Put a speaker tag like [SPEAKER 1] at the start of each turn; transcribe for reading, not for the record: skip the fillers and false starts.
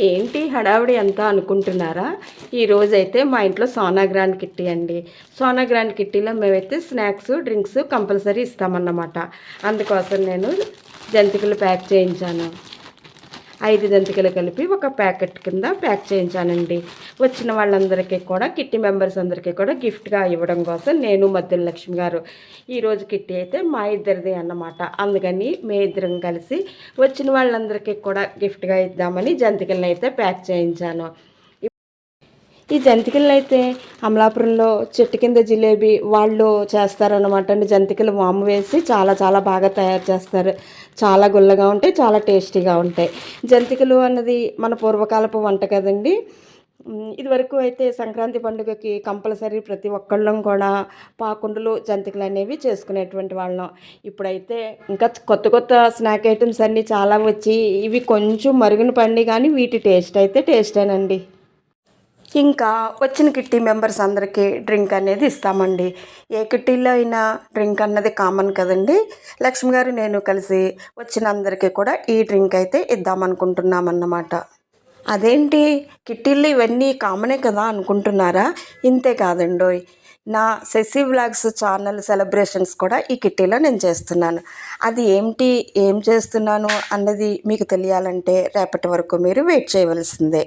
[SPEAKER 1] ఏంటి హడావిడి అంతా అనుకుంటున్నారా? ఈరోజైతే మా ఇంట్లో సోనా గ్రాండ్ కిట్టి అండి. సోనా గ్రాండ్ కిట్టీలో మేమైతే స్నాక్స్, డ్రింక్స్ కంపల్సరీ ఇస్తామన్నమాట. అందుకోసం నేను జంతికలు ప్యాక్ చేయించాను. 5 జంతికలు కలిపి ఒక ప్యాకెట్ కింద ప్యాక్ చేయించానండి. వచ్చిన వాళ్ళందరికీ కూడా కిట్టి మెంబర్స్ అందరికీ కూడా గిఫ్ట్గా ఇవ్వడం కోసం నేను మధ్యల లక్ష్మి గారు ఈరోజు కిట్టి అయితే మా ఇద్దరిది అన్నమాట. అందుకని మీ ఇద్దరం కలిసి వచ్చిన వాళ్ళందరికీ కూడా గిఫ్ట్గా ఇద్దామని జంతికలను అయితే ప్యాక్ చేయించాను. ఈ జంతికలను అయితే అమలాపురంలో చెట్టు కింద జిలేబీ వాళ్ళు చేస్తారనమాట అండి. జంతికలు వాము వేసి చాలా చాలా బాగా తయారు చేస్తారు. చాలా గుల్లగా ఉంటాయి, చాలా టేస్టీగా ఉంటాయి. జంతికలు అన్నది మన పూర్వకాలపు వంట కదండి. ఇదివరకు అయితే సంక్రాంతి పండుగకి కంపల్సరీ ప్రతి ఒక్కళ్ళం కూడా పాకుండలు జంతికలు అనేవి చేసుకునేటువంటి వాళ్ళం. ఇప్పుడైతే ఇంకా కొత్త కొత్త స్నాక్ ఐటమ్స్ అన్నీ చాలా వచ్చి ఇవి కొంచెం మరుగున పండి కానీ వీటి టేస్ట్ అయితే టేస్టేనండి. ఇంకా వచ్చిన కిట్టి మెంబర్స్ అందరికీ డ్రింక్ అనేది ఇస్తామండి. ఏ కిట్టీలో అయినా డ్రింక్ అన్నది కామన్ కదండి. లక్ష్మి గారు నేను కలిసి వచ్చిన అందరికీ కూడా ఈ డ్రింక్ అయితే ఇద్దామనుకుంటున్నామన్నమాట. అదేంటి కిట్టీల్లో ఇవన్నీ కామనే కదా అనుకుంటున్నారా? ఇంతే కాదండోయ్, నా శశి వ్లాగ్స్ ఛానల్ సెలబ్రేషన్స్ కూడా ఈ కిట్టీలో నేను చేస్తున్నాను. అది ఏం చేస్తున్నాను అన్నది మీకు తెలియాలంటే రేపటి వరకు మీరు వెయిట్ చేయవలసిందే.